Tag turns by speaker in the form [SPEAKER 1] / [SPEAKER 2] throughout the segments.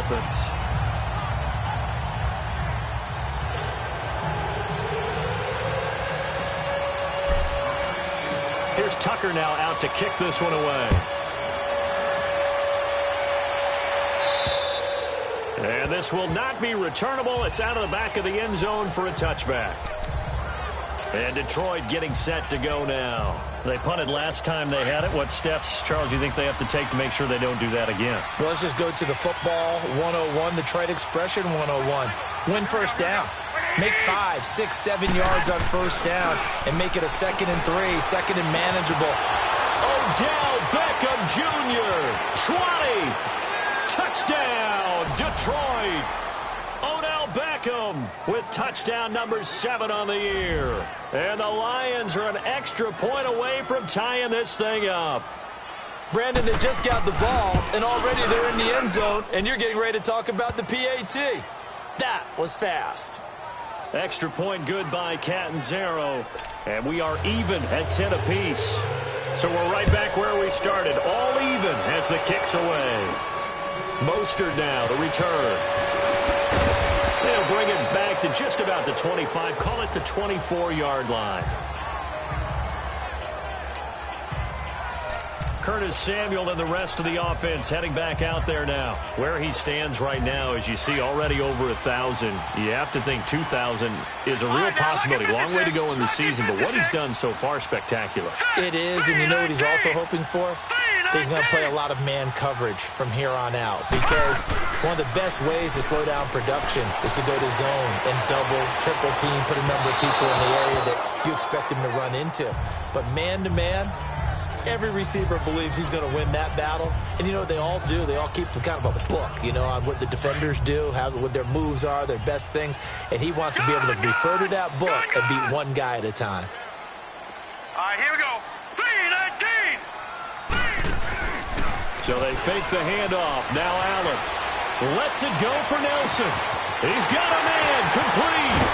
[SPEAKER 1] Dolphins. Here's Tucker now out to kick this one away. And this will not be returnable. It's out of the back of the end zone for a touchback. And Detroit getting set to go now. They punted last time they had it. What steps, Charles, you think they have to take to make sure they don't do that again?
[SPEAKER 2] Well, let's just go to the football 101, the trade expression 101. Win first down. Make 5, 6, 7 yards on first down and make it a 2nd and 3, 2nd and manageable.
[SPEAKER 1] Odell Beckham Jr. 20. Touchdown, Detroit. Odell Beckham with touchdown number 7 on the year. And the Lions are an extra point away from tying this thing up.
[SPEAKER 2] Brandon, they just got the ball, and already they're in the end zone, and you're getting ready to talk about the PAT. That was fast.
[SPEAKER 1] Extra point good by Catanzaro. And we are even at 10 apiece. So we're right back where we started. All even as the kick's away. Mostert now to return. They'll bring it back to just about the 25. Call it the 24-yard line. Curtis Samuel and the rest of the offense heading back out there now. Where he stands right now, as you see, already over 1,000. You have to think 2,000 is a real possibility. Long way to go in the season, but what he's done so far, spectacular.
[SPEAKER 2] It is, and you know what he's also hoping for? He's going to play a lot of man coverage from here on out, because one of the best ways to slow down production is to go to zone and double, triple team, put a number of people in the area that you expect him to run into. But man-to-man, every receiver believes he's going to win that battle. And you know what they all do? They all keep kind of a book, you know, on what the defenders do, what their moves are, their best things. And he wants to be able to refer to that book and beat one guy at a time.
[SPEAKER 3] All right, here we go. 3-19.
[SPEAKER 1] So they fake the handoff. Now Allen lets it go for Nelson. He's got a man complete.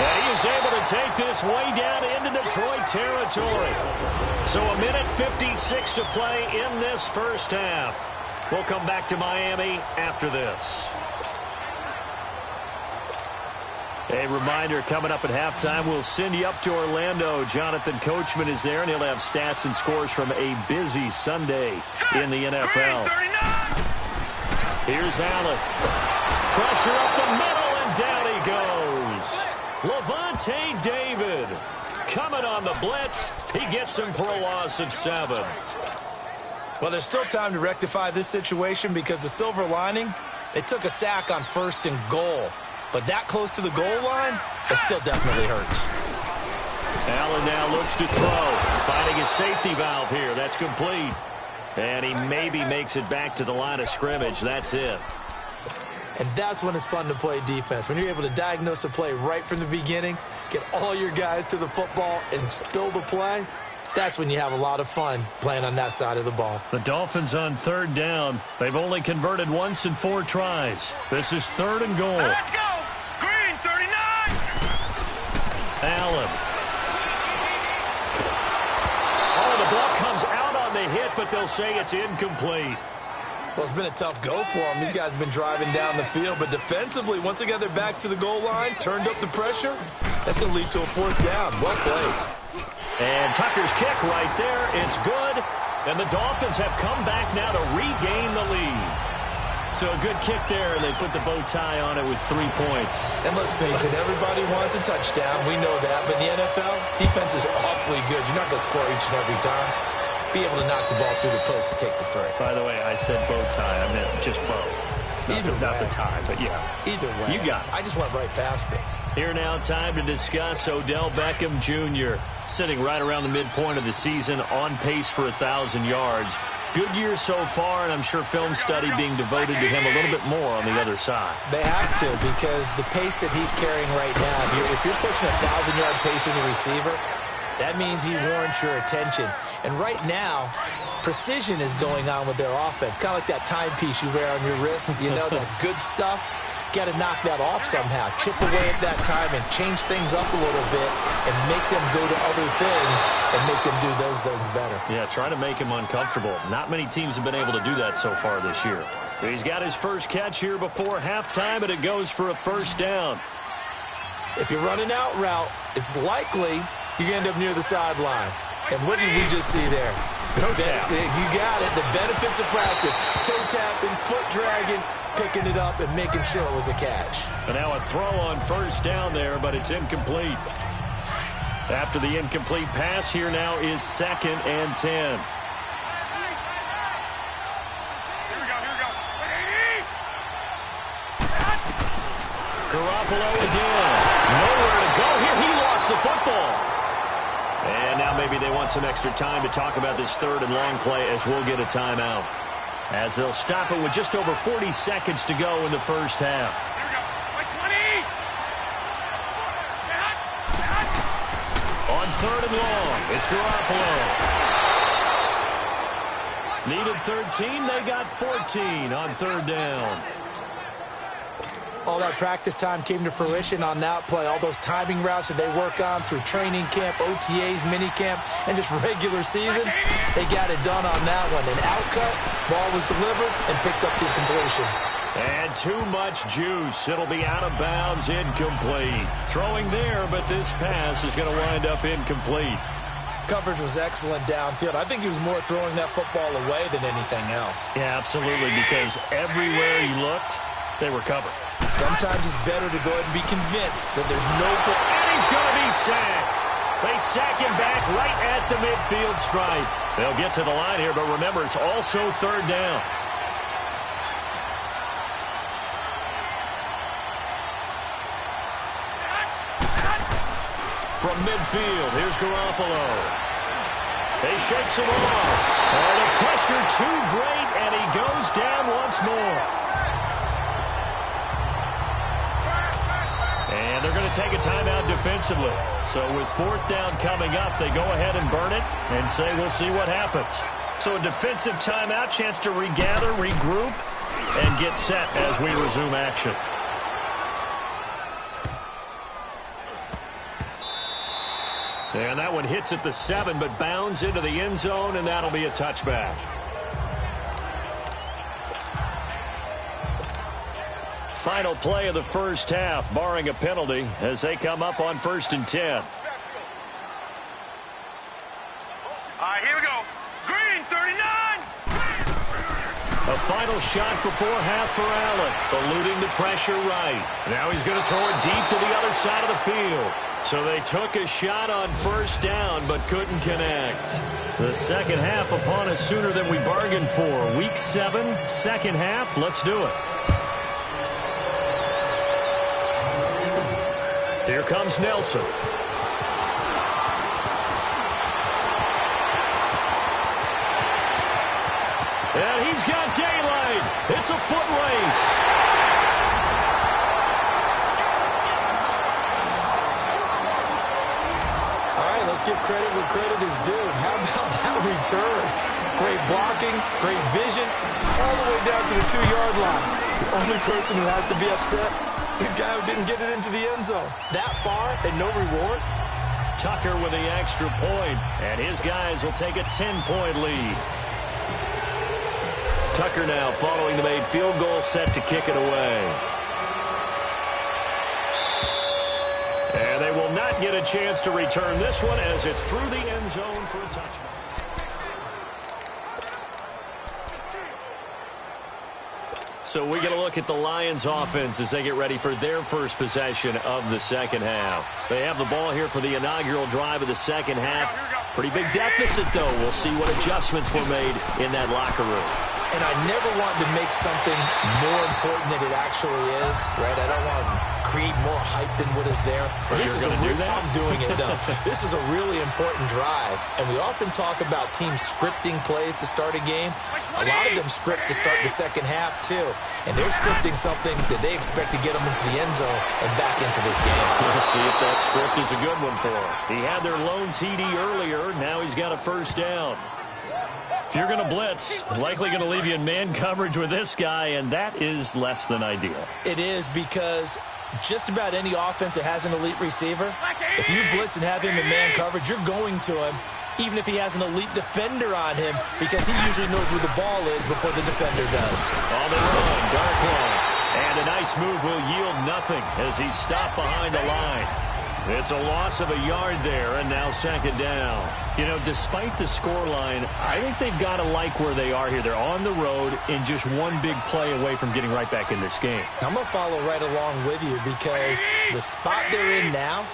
[SPEAKER 1] And he is able to take this way down into Detroit territory. So a minute 56 to play in this first half. We'll come back to Miami after this. A reminder, coming up at halftime, we'll send you up to Orlando. Jonathan Coachman is there, and he'll have stats and scores from a busy Sunday in the NFL. Here's Allen. Pressure up the middle, and down he goes. Levante David coming on the blitz. He gets him for a loss of 7.
[SPEAKER 2] Well, there's still time to rectify this situation, because the silver lining, they took a sack on 1st and goal. But that close to the goal line, it still definitely hurts.
[SPEAKER 1] Allen now looks to throw. Finding his safety valve here. That's complete. And he maybe makes it back to the line of scrimmage. That's it.
[SPEAKER 2] And that's when it's fun to play defense. When you're able to diagnose a play right from the beginning, get all your guys to the football and spill the play, that's when you have a lot of fun playing on that side of the ball.
[SPEAKER 1] The Dolphins on 3rd down. They've only converted once in 4 tries. This is 3rd and goal.
[SPEAKER 3] Let's go. Green, 39.
[SPEAKER 1] Allen. Oh, the ball comes out on the hit, but they'll say it's incomplete.
[SPEAKER 2] Well, it's been a tough go for them. These guys have been driving down the field, but defensively, once they got their backs to the goal line, turned up the pressure, that's going to lead to a 4th down. Well played.
[SPEAKER 1] And Tucker's kick right there. It's good. And the Dolphins have come back now to regain the lead. So a good kick there, and they put the bow tie on it with 3 points.
[SPEAKER 2] And let's face it, everybody wants a touchdown. We know that. But in the NFL, defense is awfully good. You're not going to score each and every time. Be able to knock the ball through the post and take the throw.
[SPEAKER 1] By the way, I said bow tie. I meant just bow. Not the tie, but yeah.
[SPEAKER 2] Either way.
[SPEAKER 1] You got it.
[SPEAKER 2] I just went right past it.
[SPEAKER 1] Here now, time to discuss Odell Beckham Jr. Sitting right around the midpoint of the season, on pace for 1,000 yards. Good year so far, and I'm sure film study being devoted to him a little bit more on the other side.
[SPEAKER 2] They have to, because the pace that he's carrying right now, if you're pushing a 1,000-yard pace as a receiver, that means he warrants your attention. And right now, precision is going on with their offense. Kind of like that timepiece you wear on your wrist, you know, that good stuff. Got to knock that off somehow. Chip away at that time and change things up a little bit and make them go to other things and make them do those things better.
[SPEAKER 1] Yeah, try to make him uncomfortable. Not many teams have been able to do that so far this year. He's got his first catch here before halftime, and it goes for a first down.
[SPEAKER 2] If you're running out route, it's likely you're going to end up near the sideline. And what did we just see there?
[SPEAKER 1] Toe tap.
[SPEAKER 2] You got it. The benefits of practice. Toe tapping, foot dragging, picking it up, and making sure it was a catch.
[SPEAKER 1] And now a throw on first down there, but it's incomplete. After the incomplete pass, here now is 2nd and 10.
[SPEAKER 3] Here we go.
[SPEAKER 1] Garoppolo again. Nowhere to go here. He lost the football. And now maybe they want some extra time to talk about this 3rd and long play as we'll get a timeout. As they'll stop it with just over 40 seconds to go in the first half.
[SPEAKER 3] Here we go.
[SPEAKER 1] On 3rd and long, it's Garoppolo. Needed 13, they got 14 on 3rd down.
[SPEAKER 2] All that practice time came to fruition on that play. All those timing routes that they work on through training camp, OTAs, minicamp, and just regular season, they got it done on that one. An outcut, ball was delivered, and picked up the completion.
[SPEAKER 1] And too much juice. It'll be out of bounds, incomplete. Throwing there, but this pass is going to wind up incomplete.
[SPEAKER 2] Coverage was excellent downfield. I think he was more throwing that football away than anything else.
[SPEAKER 1] Yeah, absolutely, because everywhere he looked, they were covered.
[SPEAKER 2] Sometimes it's better to go ahead and be convinced that there's no...
[SPEAKER 1] And he's going to be sacked. They sack him back right at the midfield stripe. They'll get to the line here, but remember, it's also 3rd down. From midfield, here's Garoppolo. They shakes him off. Oh, the pressure too great, and he goes down once more. And they're going to take a timeout defensively. So with 4th down coming up, they go ahead and burn it and say we'll see what happens. So a defensive timeout, chance to regather, regroup, and get set as we resume action. And that one hits at the 7, but bounds into the end zone, and that'll be a touchback. Final play of the first half, barring a penalty, as they come up on 1st and 10.
[SPEAKER 3] All right, here we go. Green, 39.
[SPEAKER 1] A final shot before half for Allen, eluding the pressure right. Now he's going to throw it deep to the other side of the field. So they took a shot on 1st down, but couldn't connect. The second half upon us sooner than we bargained for. Week 7, second half. Let's do it. Here comes Nelson. And he's got daylight. It's a foot race.
[SPEAKER 2] Let's give credit where credit is due. How about that return? Great blocking, great vision, all the way down to the 2-yard line. The only person who has to be upset, the guy who didn't get it into the end zone. That far and no reward?
[SPEAKER 1] Tucker with the extra point, and his guys will take a 10-point lead. Tucker now following the made field goal, set to kick it away. And they will not get a chance to return this one as it's through the end zone for a touchdown. So we get a look at the Lions offense as they get ready for their first possession of the second half. They have the ball here for the inaugural drive of the second half. Pretty big deficit, though. We'll see what adjustments were made in that locker room.
[SPEAKER 2] And I never want to make something more important than it actually is, right? I don't want to create more hype than what is there.
[SPEAKER 1] This is
[SPEAKER 2] I'm doing it, though. This is a really important drive, and we often talk about teams scripting plays to start a game. A lot of them script to start the second half, too, and they're scripting something that they expect to get them into the end zone and back into this game.
[SPEAKER 1] We'll see if that script is a good one for them. He had their lone TD earlier. Now he's got a first down. If you're going to blitz, likely going to leave you in man coverage with this guy, and that is less than ideal.
[SPEAKER 2] It is, because just about any offense that has an elite receiver, if you blitz and have him in man coverage, you're going to him, even if he has an elite defender on him, because he usually knows where the ball is before the defender does.
[SPEAKER 1] Oh, they run this move will yield nothing as he's stopped behind the line. It's a loss of a yard there, and now second down. You know, despite the scoreline, I think they've got to like where they are here. They're on the road and just one big play away from getting right back in this game.
[SPEAKER 2] I'm going to follow right along with you because the spot they're in now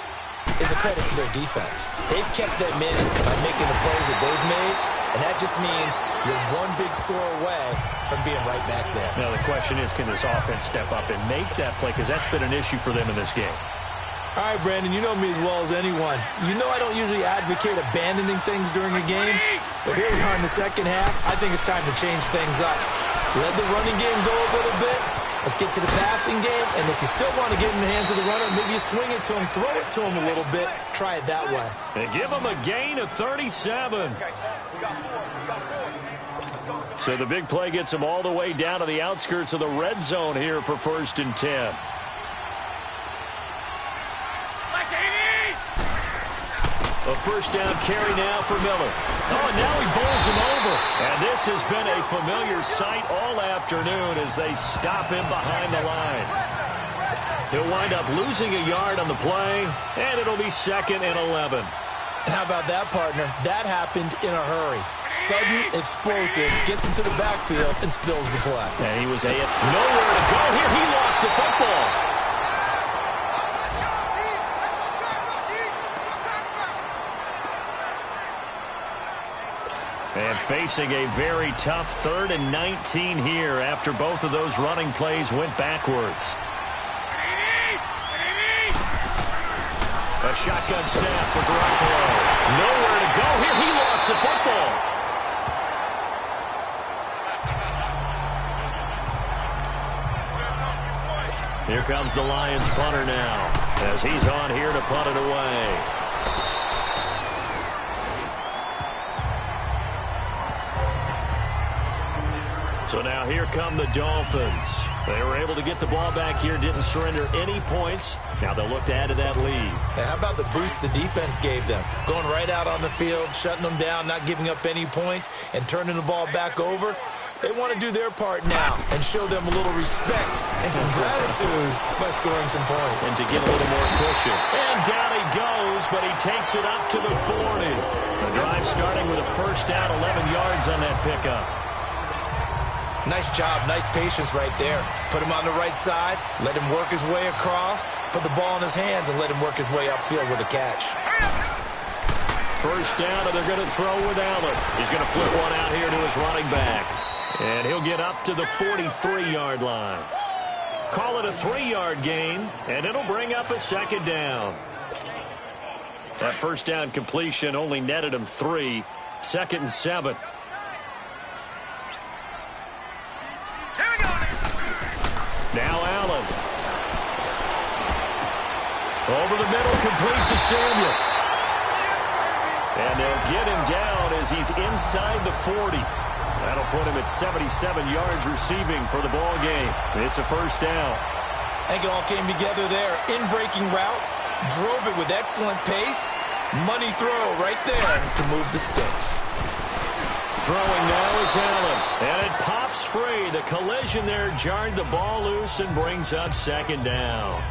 [SPEAKER 2] is a credit to their defense. They've kept them in by making the plays that they've made, and that just means you're one big score away from being right back there.
[SPEAKER 1] Now, the question is, can this offense step up and make that play? Because that's been an issue for them in this game.
[SPEAKER 2] All right, Brandon, you know me as well as anyone. You know I don't usually advocate abandoning things during a game, but here we are in the second half. I think it's time to change things up. Let the running game go a little bit. Let's get to the passing game, and if you still want to get in the hands of the runner, maybe you swing it to him, throw it to him a little bit, try it that way.
[SPEAKER 1] And give him a gain of 37. So the big play gets him all the way down to the outskirts of the red zone here for 1st and 10. A first down carry now for Miller. Oh, and now he bowls him over. And this has been a familiar sight all afternoon as they stop him behind the line. He'll wind up losing a yard on the play, and it'll be 2nd and 11.
[SPEAKER 2] How about that, partner? That happened in a hurry. Sudden, explosive, gets into the backfield, and spills the play.
[SPEAKER 1] And he was nowhere to go here. He lost the football. And facing a very tough 3rd and 19 here after both of those running plays went backwards. A shotgun snap for Garoppolo. Nowhere to go here. He lost the football. Here comes the Lions punter now as he's on here to punt it away. So now here come the Dolphins. They were able to get the ball back here, didn't surrender any points. Now they'll look to add to that lead.
[SPEAKER 2] Hey, how about the boost the defense gave them? Going right out on the field, shutting them down, not giving up any points, and turning the ball back over. They want to do their part now and show them a little respect and some gratitude by scoring some points.
[SPEAKER 1] And to get a little more cushion. And down he goes, but he takes it up to the 40. The drive starting with a first down, 11 yards on that pickup.
[SPEAKER 2] Nice job, nice patience right there. Put him on the right side, let him work his way across, put the ball in his hands, and let him work his way upfield with a catch.
[SPEAKER 1] First down, and they're going to throw with Allen. He's going to flip one out here to his running back. And he'll get up to the 43-yard line. Call it a 3-yard gain, and it'll bring up a second down. That first down completion only netted him 3. 2nd and 7. Now Allen. Over the middle, complete to Samuel. And they'll get him down as he's inside the 40. That'll put him at 77 yards receiving for the ball game. It's a first down.
[SPEAKER 2] I think it all came together there. In-breaking route, drove it with excellent pace. Money throw right there to move the sticks.
[SPEAKER 1] Throwing now is Allen, and it pops free. The collision there jarred the ball loose and brings up second down.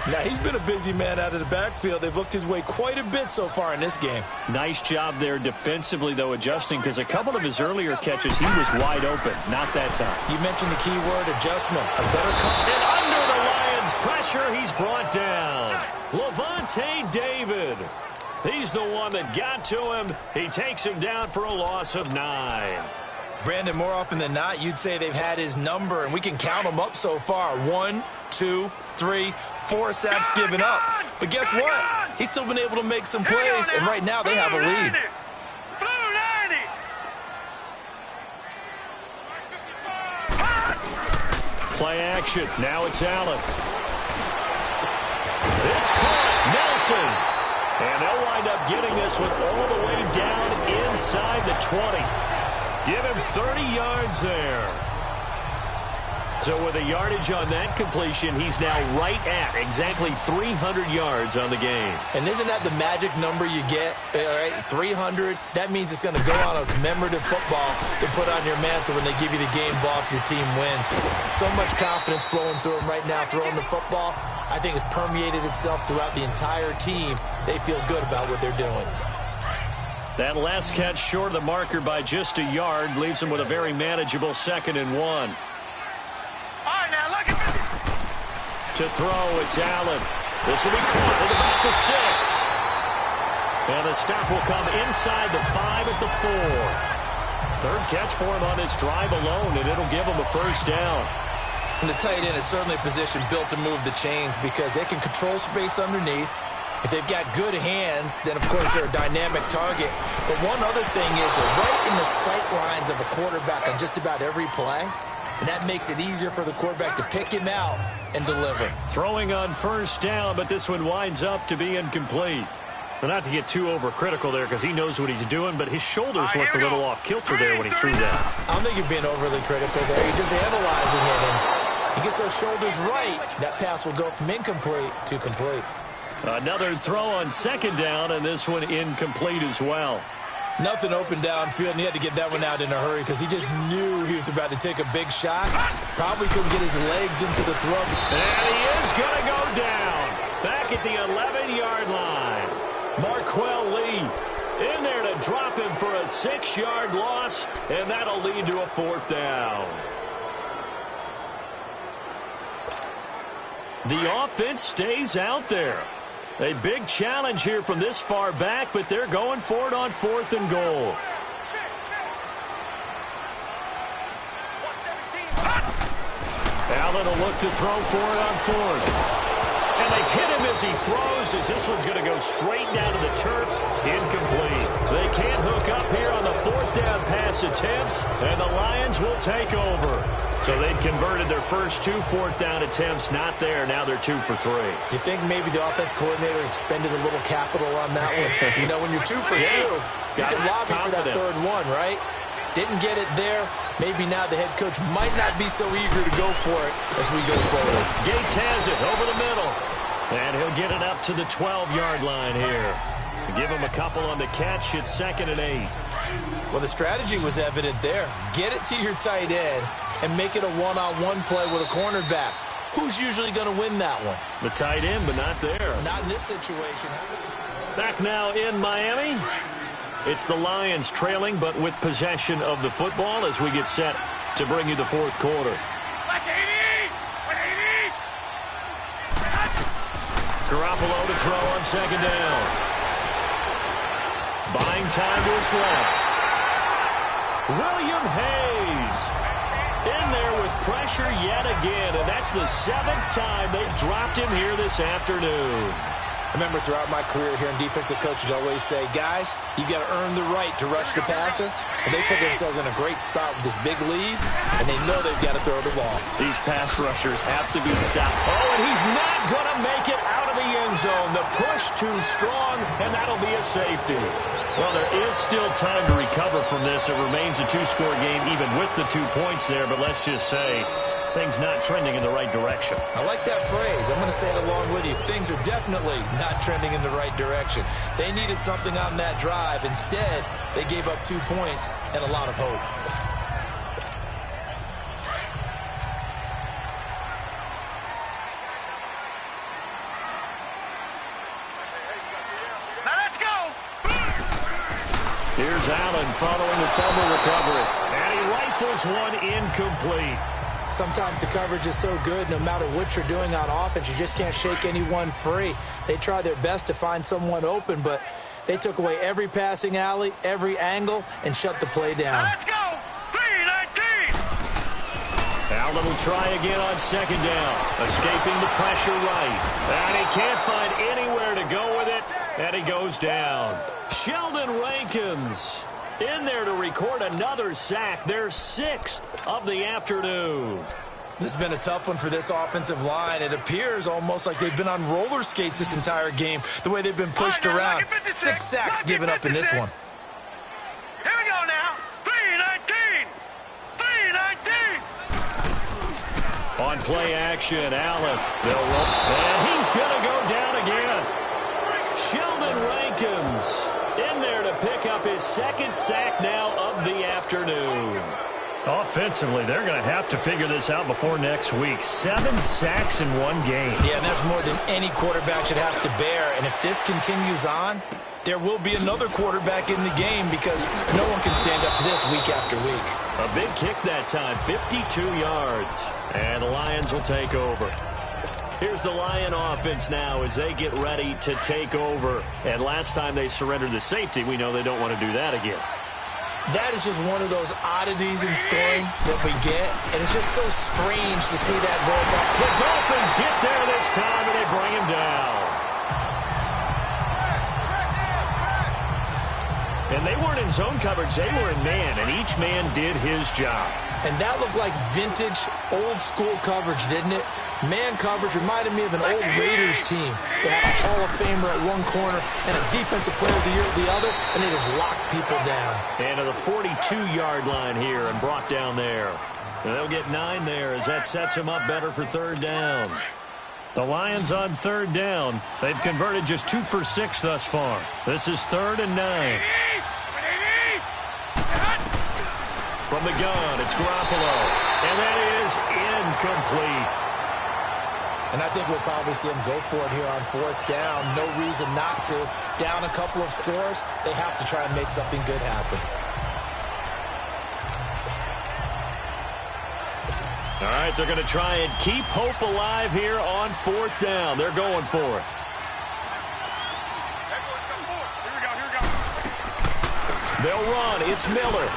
[SPEAKER 2] Now, he's been a busy man out of the backfield. They've looked his way quite a bit so far in this game.
[SPEAKER 1] Nice job there defensively, though, adjusting, because a couple of his earlier catches, he was wide open. Not that time.
[SPEAKER 2] You mentioned the key word, adjustment. A better cut.
[SPEAKER 1] And under the Lions' pressure, he's brought down. Levante David. He's the one that got to him. He takes him down for a loss of 9.
[SPEAKER 2] Brandon, more often than not, you'd say they've had his number, and we can count them up so far. 1, 2, 3, 4 sacks given up. But guess what? He's still been able to make some plays, and right now they have a lead.
[SPEAKER 1] Play action. Now it's Allen. It's caught. Nelson. And they'll wind up getting this one all the way down inside the 20. Give him 30 yards there. So with a yardage on that completion, he's now right at exactly 300 yards on the game.
[SPEAKER 2] And isn't that the magic number you get? All right, 300. That means it's going to go on a commemorative football to put on your mantle when they give you the game ball if your team wins. So much confidence flowing through him right now throwing the football. I think it's permeated itself throughout the entire team. They feel good about what they're doing.
[SPEAKER 1] That last catch short of the marker by just a yard leaves him with a very manageable 2nd and 1. To throw, it's Allen. This will be caught at about the 6. And the stop will come inside the 5 at the 4. Third catch for him on this drive alone, and it'll give him a first down.
[SPEAKER 2] And the tight end is certainly a position built to move the chains because they can control space underneath. If they've got good hands, then, of course, they're a dynamic target. But one other thing is they're right in the sight lines of a quarterback on just about every play. And that makes it easier for the quarterback to pick him out and deliver.
[SPEAKER 1] Throwing on first down, but this one winds up to be incomplete. But not to get too overcritical there because he knows what he's doing, but his shoulders looked a little off kilter there when he threw that.
[SPEAKER 2] I don't think you're being overly critical there. You're just analyzing it. And he gets those shoulders right. That pass will go from incomplete to complete.
[SPEAKER 1] Another throw on 2nd down, and this one incomplete as well.
[SPEAKER 2] Nothing open downfield, and he had to get that one out in a hurry because he just knew he was about to take a big shot. Probably couldn't get his legs into the throw.
[SPEAKER 1] And he is going to go down. Back at the 11-yard line. Marquell Lee in there to drop him for a 6-yard loss, and that'll lead to a 4th down. The offense stays out there. A big challenge here from this far back, but they're going for it on 4th and goal. Allen will look to throw for it on 4th. And they hit him as he throws, as this one's going to go straight down to the turf. Incomplete. They can't hook up here on the 4th down pass attempt, and the Lions will take over. So they'd converted their first 2 4th down attempts. Not there. Now they're 2 for 3.
[SPEAKER 2] You think maybe the offense coordinator expended a little capital on that one? You know, when you're 2 for 2, you can lobby for that 3rd one, right? Didn't get it there. Maybe now the head coach might not be so eager to go for it as we go forward.
[SPEAKER 1] Gates has it over the middle. And he'll get it up to the 12-yard line here. Give him a couple on the catch. It's 2nd and 8.
[SPEAKER 2] Well, the strategy was evident there. Get it to your tight end and make it a one-on-one play with a cornerback. Who's usually going to win that one?
[SPEAKER 1] The tight end, but not there.
[SPEAKER 2] Not in this situation.
[SPEAKER 1] Back now in Miami. It's the Lions trailing, but with possession of the football as we get set to bring you the 4th quarter. Garoppolo to throw on 2nd down. Buying time to his left. William Hayes in there with pressure yet again, and that's the 7th time they've dropped him here this afternoon.
[SPEAKER 2] I remember throughout my career here in defensive coaches always say, guys, you got to earn the right to rush the passer. And they put themselves in a great spot with this big lead, and they know they've got to throw the ball.
[SPEAKER 1] These pass rushers have to be set. Oh, and he's not going to make it out of the end zone. The push too strong, and that'll be a safety. Well, there is still time to recover from this. It remains a 2-score game even with the 2 points there, but let's just say things not trending in the right direction.
[SPEAKER 2] I like that phrase. I'm going to say it along with you. Things are definitely not trending in the right direction. They needed something on that drive. Instead, they gave up 2 points and a lot of hope.
[SPEAKER 3] Now let's go!
[SPEAKER 1] Here's Allen following the fumble recovery. And he rifles one incomplete.
[SPEAKER 2] Sometimes the coverage is so good, no matter what you're doing on offense, you just can't shake anyone free. They try their best to find someone open, but they took away every passing alley, every angle, and shut the play down.
[SPEAKER 3] Let's go! 3-19!
[SPEAKER 1] Allen will try again on 2nd down, escaping the pressure right. And he can't find anywhere to go with it, and he goes down. Sheldon Rankins in there to record another sack, their 6th of the afternoon.
[SPEAKER 2] This has been a tough one for this offensive line. It appears almost like they've been on roller skates this entire game, the way they've been pushed around. 6 sacks given up in this one.
[SPEAKER 3] Here we go now. 3-19! 3-19!
[SPEAKER 1] On play action, Allen. And he's going to go down again. Sheldon Rankins in there to pick up his second sack now of the afternoon.
[SPEAKER 4] Offensively, they're going to have to figure this out before next week. 7 sacks in one game.
[SPEAKER 2] Yeah, and that's more than any quarterback should have to bear. And if this continues on, there will be another quarterback in the game because no one can stand up to this week after week.
[SPEAKER 1] A big kick that time, 52 yards. And the Lions will take over. Here's the Lion offense now as they get ready to take over. And last time they surrendered the safety, we know they don't want to do that again.
[SPEAKER 2] That is just one of those oddities in scoring that we get, and it's just so strange to see that go by.
[SPEAKER 1] The Dolphins get there this time, and they bring him down. And they weren't in zone coverage. They were in man, and each man did his job.
[SPEAKER 2] And that looked like vintage, old-school coverage, didn't it? Man coverage reminded me of an old Raiders team. They had a Hall of Famer at one corner and a Defensive Player of the Year at the other, and they just locked people down.
[SPEAKER 1] And to the 42-yard line here and brought down there. And they'll get 9 there as that sets them up better for third down.
[SPEAKER 4] The Lions on third down. They've converted just 2 for 6 thus far. This is 3rd and 9.
[SPEAKER 1] From the gun, it's Garoppolo. And that is incomplete.
[SPEAKER 2] And I think we'll probably see them go for it here on 4th down. No reason not to. Down a couple of scores, they have to try and make something good happen.
[SPEAKER 1] All right, they're going to try and keep hope alive here on 4th down. They're going for it. They'll run. It's Miller.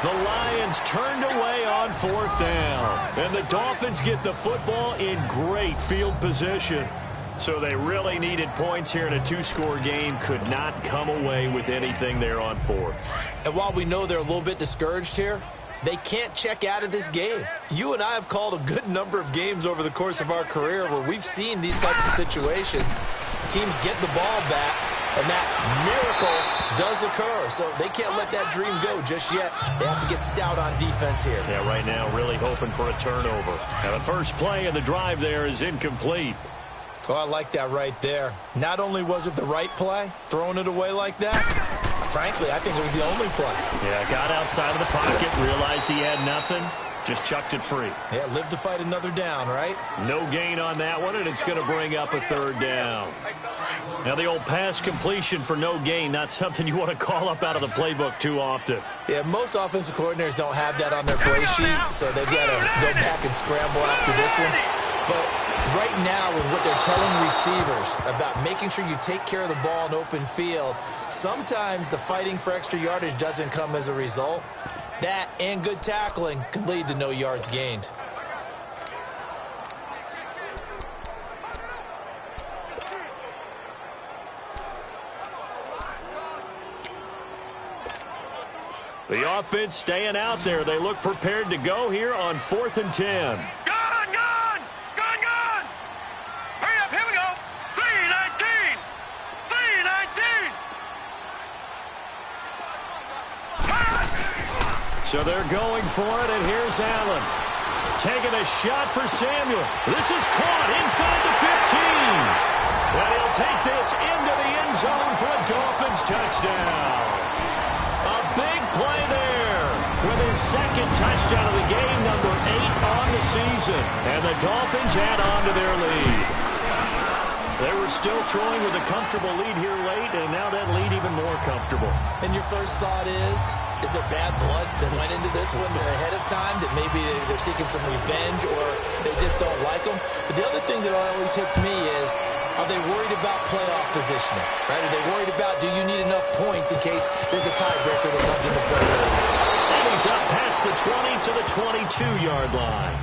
[SPEAKER 1] The Lions turned away on 4th down. And the Dolphins get the football in great field position. So they really needed points here in a 2-score game. Could not come away with anything there on 4th.
[SPEAKER 2] And while we know they're a little bit discouraged here, they can't check out of this game. You and I have called a good number of games over the course of our career where we've seen these types of situations. Teams get the ball back, and that miracle does occur. So they can't let that dream go just yet. They have to get stout on defense here.
[SPEAKER 1] Yeah, right now really hoping for a turnover. And the first play of the drive there is incomplete.
[SPEAKER 2] Oh, I like that right there. Not only was it the right play, throwing it away like that, frankly, I think it was the only play.
[SPEAKER 1] Yeah, got outside of the pocket, realized he had nothing, just chucked it free.
[SPEAKER 2] Yeah, live to fight another down, right?
[SPEAKER 1] No gain on that one, and it's going to bring up a 3rd down. Now, the old pass completion for no gain, not something you want to call up out of the playbook too often.
[SPEAKER 2] Yeah, most offensive coordinators don't have that on their play sheet, so they've got to go back and scramble after this one. But right now, with what they're telling receivers about making sure you take care of the ball in open field, sometimes the fighting for extra yardage doesn't come as a result. That and good tackling can lead to no yards gained.
[SPEAKER 1] The offense staying out there. They look prepared to go here on 4th and 10. So they're going for it, and here's Allen. Taking a shot for Samuel. This is caught inside the 15. And he'll take this into the end zone for a Dolphins touchdown. A big play there with his second touchdown of the game, number 8 on the season. And the Dolphins add on to their lead. They were still throwing with a comfortable lead here late, and now that lead even more comfortable.
[SPEAKER 2] And your first thought is there bad blood that went into this one ahead of time, that maybe they're seeking some revenge or they just don't like them? But the other thing that always hits me is, are they worried about playoff positioning? Right? Are they worried about, do you need enough points in case there's a tiebreaker that comes into play later?
[SPEAKER 1] And he's up past the 20 to the 22-yard line.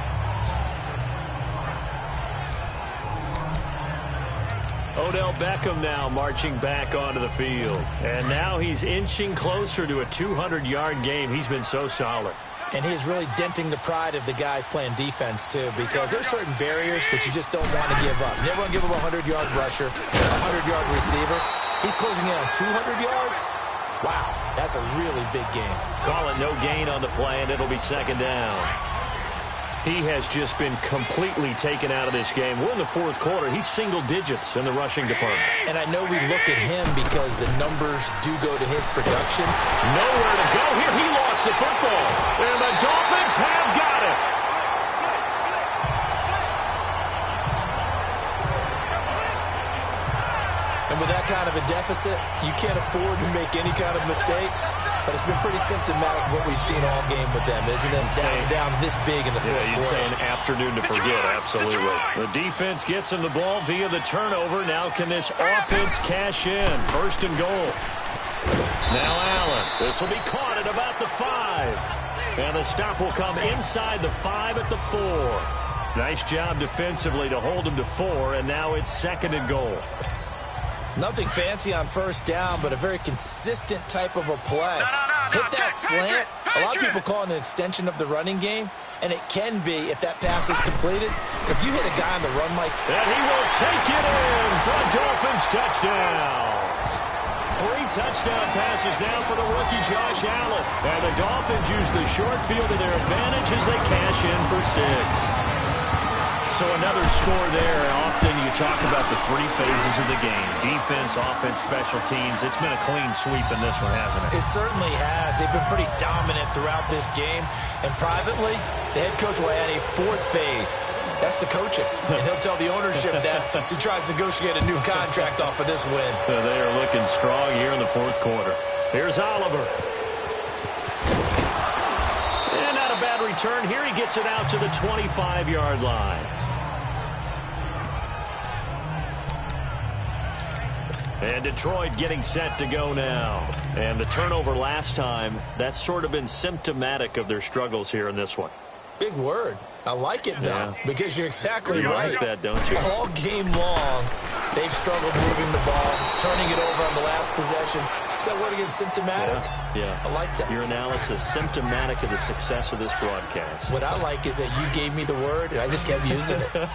[SPEAKER 1] Odell Beckham now marching back onto the field. And now he's inching closer to a 200-yard game. He's been so solid.
[SPEAKER 2] And he's really denting the pride of the guys playing defense, too, because there's certain barriers that you just don't want to give up. You never want to give up a 100-yard rusher, a 100-yard receiver. He's closing in on 200 yards. Wow, that's a really big game.
[SPEAKER 1] Call it no gain on the play, and it'll be 2nd down. He has just been completely taken out of this game. We're in the fourth quarter. He's single digits in the rushing department.
[SPEAKER 2] And I know we look at him because the numbers do go to his production.
[SPEAKER 1] Nowhere to go here. He lost the football. And the Dolphins have got it.
[SPEAKER 2] And with that kind of a deficit, you can't afford to make any kind of mistakes. But it's been pretty symptomatic of what we've seen all game with them, isn't it? Down this big in the fourth quarter.
[SPEAKER 1] You'd say an afternoon to forget, absolutely. The defense gets him the ball via the turnover. Now can this offense cash in? First and goal. Now Allen. This will be caught at about the 5. And the stop will come inside the 5 at the 4. Nice job defensively to hold him to 4, and now it's second and goal.
[SPEAKER 2] Nothing fancy on first down, but a very consistent type of a play. Hit that slant. A lot of people call it an extension of the running game, and it can be if that pass is completed, because you hit a guy on the run like...
[SPEAKER 1] And he will take it in for a Dolphins touchdown. 3 touchdown passes now for the rookie Josh Allen. And the Dolphins use the short field to their advantage as they cash in for 6. So another score there. Often you talk about the 3 phases of the game. Defense, offense, special teams. It's been a clean sweep in this one, hasn't it?
[SPEAKER 2] It certainly has. They've been pretty dominant throughout this game. And privately, the head coach will add a 4th phase. That's the coaching. And he'll tell the ownership that as he tries to negotiate a new contract off of this win.
[SPEAKER 1] They are looking strong here in the fourth quarter. Here's Oliver. And not a bad return. Here he gets it out to the 25-yard line. And Detroit getting set to go now. And the turnover last time, that's sort of been symptomatic of their struggles here in this one.
[SPEAKER 2] Big word. I like it, though, because you're exactly right.
[SPEAKER 1] You like that, don't you?
[SPEAKER 2] All game long, they've struggled moving the ball, turning it over on the last possession. Is that word again, symptomatic?
[SPEAKER 1] Yeah.
[SPEAKER 2] I like that.
[SPEAKER 1] Your analysis, symptomatic of the success of this broadcast.
[SPEAKER 2] What I like is that you gave me the word, and I just kept using it.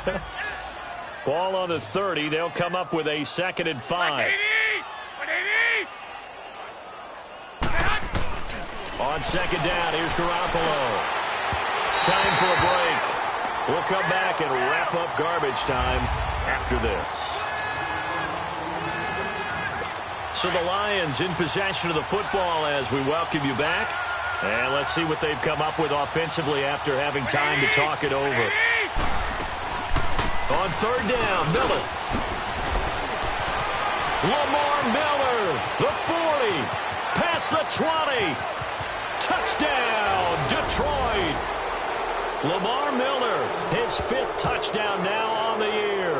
[SPEAKER 1] Ball on the 30. They'll come up with a 2nd and 5. On 2nd down, here's Garoppolo. Time for a break. We'll come back and wrap up garbage time after this. So the Lions in possession of the football as we welcome you back. And let's see what they've come up with offensively after having time to talk it over. On 3rd down, Miller. Lamar Miller, the 40, past the 20. Touchdown, Detroit. Lamar Miller, his 5th touchdown now on the year.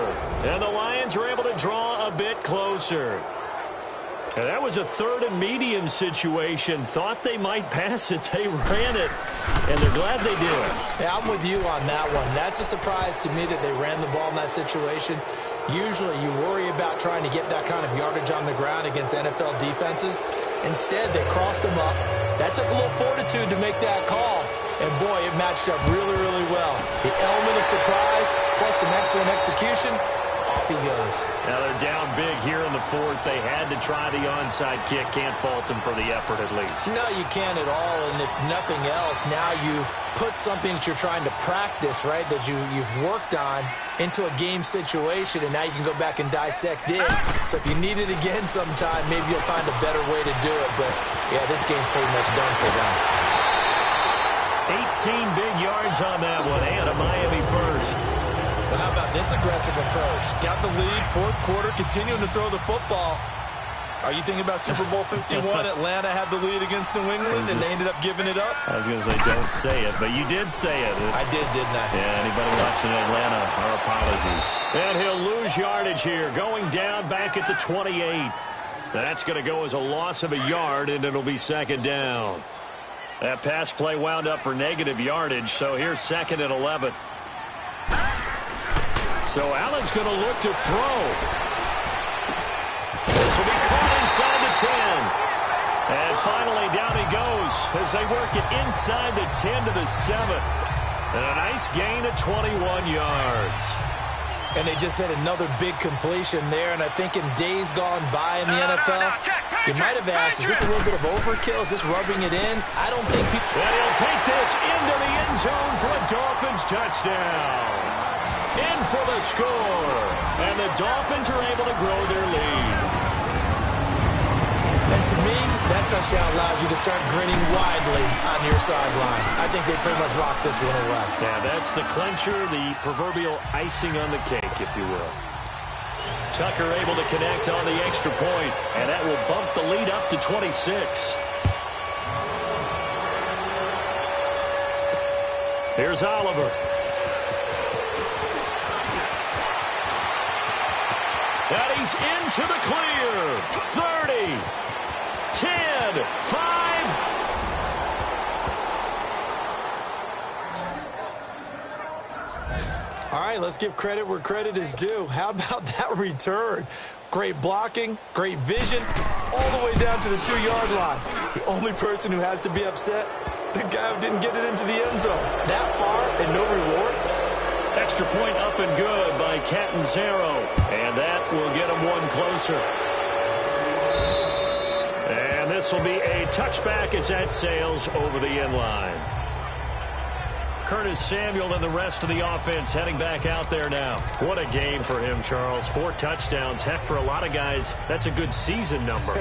[SPEAKER 1] And the Lions are able to draw a bit closer. And that was a 3rd and medium situation. Thought they might pass it. They ran it, and they're glad they did.
[SPEAKER 2] Yeah, I'm with you on that one. That's a surprise to me that they ran the ball in that situation. Usually you worry about trying to get that kind of yardage on the ground against NFL defenses. Instead, they crossed them up. That took a little fortitude to make that call. And, boy, it matched up really, really well. The element of surprise plus some excellent execution. Off he goes.
[SPEAKER 1] Now they're down big here in the 4th. They had to try the onside kick. Can't fault them for the effort at least.
[SPEAKER 2] No, you can't at all. And if nothing else, now you've put something that you're trying to practice, right, that you've worked on into a game situation, and now you can go back and dissect it. So if you need it again sometime, maybe you'll find a better way to do it. But, yeah, this game's pretty much done for them.
[SPEAKER 1] 18 big yards on that one, and a Miami first.
[SPEAKER 2] Well, how about this aggressive approach? Got the lead, 4th quarter, continuing to throw the football. Are you thinking about Super Bowl 51? Atlanta had the lead against New England, and they ended up giving it up?
[SPEAKER 1] I was going to say, don't say it, but you did say it.
[SPEAKER 2] I did, didn't I?
[SPEAKER 1] Yeah, anybody watching Atlanta, our apologies. And he'll lose yardage here, going down back at the 28. That's going to go as a loss of a yard, and it'll be 2nd down. That pass play wound up for negative yardage, so here's 2nd and 11. So Allen's going to look to throw. This will be caught inside the 10. And finally down he goes as they work it inside the 10 to the 7. And a nice gain of 21 yards.
[SPEAKER 2] And they just had another big completion there. And I think in days gone by in the NFL, you might have asked, is this a little bit of overkill? Is this rubbing it in? I don't think people...
[SPEAKER 1] And he'll take this into the end zone for a Dolphins touchdown. In for the score. And the Dolphins are able to grow their lead.
[SPEAKER 2] And to me, that touchdown allows you to start grinning widely on your sideline. I think they pretty much locked this one away.
[SPEAKER 1] Yeah, that's the clincher, the proverbial icing on the cake, if you will. Tucker able to connect on the extra point, and that will bump the lead up to 26. Here's Oliver. And he's into the clear. 30, 10, 5.
[SPEAKER 2] All right, let's give credit where credit is due. How about that return? Great blocking, great vision, all the way down to the 2-yard line. The only person who has to be upset, the guy who didn't get it into the end zone. That far and no reward?
[SPEAKER 1] Extra point up and good by Catanzaro. And that will get him one closer. And this will be a touchback as that sails over the end line. Curtis Samuel and the rest of the offense heading back out there now. What a game for him, Charles. 4 touchdowns. Heck, for a lot of guys, that's a good season number.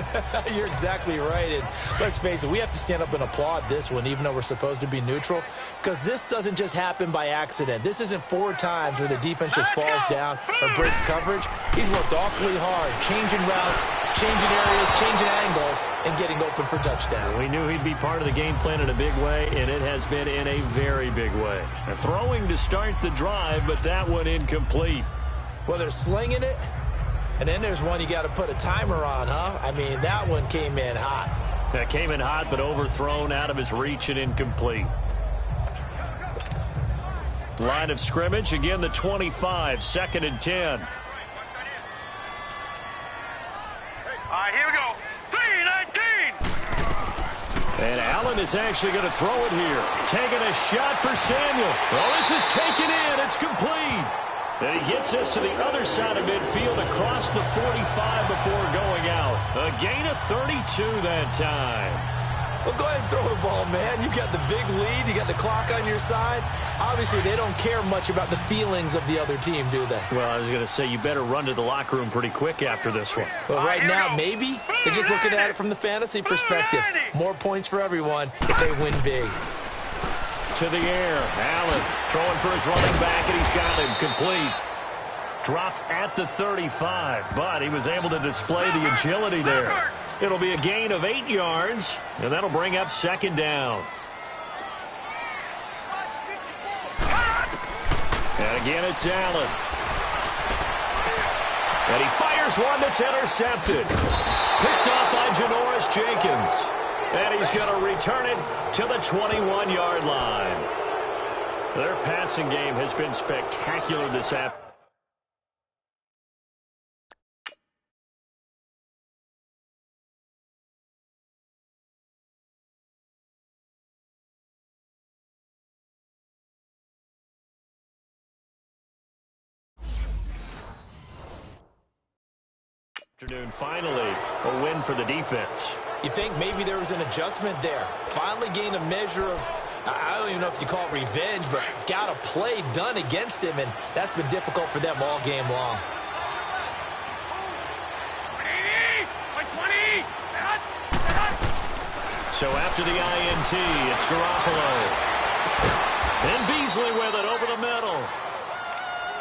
[SPEAKER 2] You're exactly right. And let's face it, we have to stand up and applaud this one, even though we're supposed to be neutral, because this doesn't just happen by accident. This isn't 4 times where the defense just falls down or breaks coverage. He's worked awfully hard, changing routes, changing areas, changing angles, and getting open for touchdown.
[SPEAKER 1] We knew he'd be part of the game plan in a big way, and it has been in a very big way. Throwing to start the drive, but that one incomplete.
[SPEAKER 2] Well, they're slinging it, and then there's one you got to put a timer on, huh? I mean, that one came in hot.
[SPEAKER 1] That came in hot, but overthrown out of his reach and incomplete. Line of scrimmage, again the 25, 2nd and 10.
[SPEAKER 3] All right, here we go. 3-19.
[SPEAKER 1] And Allen is actually going to throw it here. Taking a shot for Samuel. Well, this is taken in. It's complete. And he gets us to the other side of midfield across the 45 before going out. A gain of 32 that time.
[SPEAKER 2] Well, go ahead and throw the ball, man. You got the big lead. You got the clock on your side. Obviously, they don't care much about the feelings of the other team, do they?
[SPEAKER 1] Well, I was going to say, you better run to the locker room pretty quick after this one.
[SPEAKER 2] Well, right now, maybe they're just looking at it from the fantasy perspective. More points for everyone if they win big.
[SPEAKER 1] To the air. Allen throwing for his running back, and he's got him complete. Dropped at the 35, but he was able to display the agility there. It'll be a gain of 8 yards, and that'll bring up 2nd down. And again, it's Allen. And he fires one that's intercepted. Picked off by Janoris Jenkins. And he's going to return it to the 21-yard line. Their passing game has been spectacular this afternoon. Finally, a win for the defense.
[SPEAKER 2] You think maybe there was an adjustment there. Finally gained a measure of, I don't even know if you call it revenge, but got a play done against him, and that's been difficult for them all game long.
[SPEAKER 3] 20.
[SPEAKER 1] So after the INT, it's Garoppolo. And Beasley with it over the middle.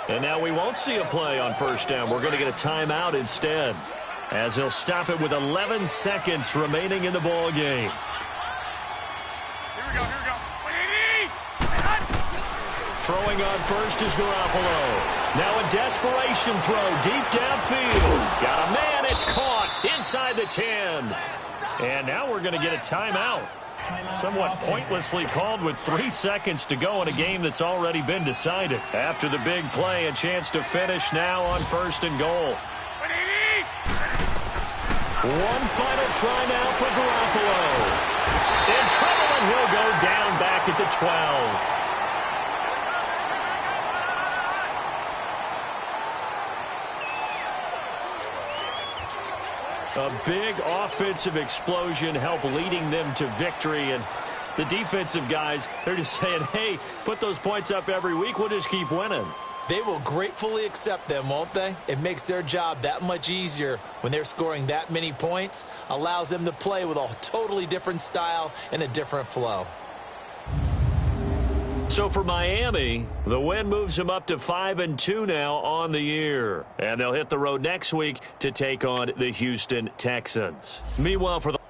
[SPEAKER 1] And now we won't see a play on 1st down. We're going to get a timeout instead, as he'll stop it with 11 seconds remaining in the ball game.
[SPEAKER 3] Here we go.
[SPEAKER 1] Throwing on first is Garoppolo. Now a desperation throw deep downfield. Got a man. It's caught inside the 10. And now we're going to get a timeout. Somewhat pointlessly called with 3 seconds to go in a game that's already been decided. After the big play, a chance to finish now on 1st and goal. One final try now for Garoppolo. In trouble, and he'll go down back at the 12. A big offensive explosion helped leading them to victory, and
[SPEAKER 4] The defensive guys, they're just saying, hey, put those points up every week. We'll just keep winning.
[SPEAKER 2] They will gratefully accept them, won't they? It makes their job that much easier when they're scoring that many points, allows them to play with a totally different style and a different flow.
[SPEAKER 4] So for Miami, the win moves them up to 5-2 now on the year. And they'll hit the road next week to take on the Houston Texans. Meanwhile, for the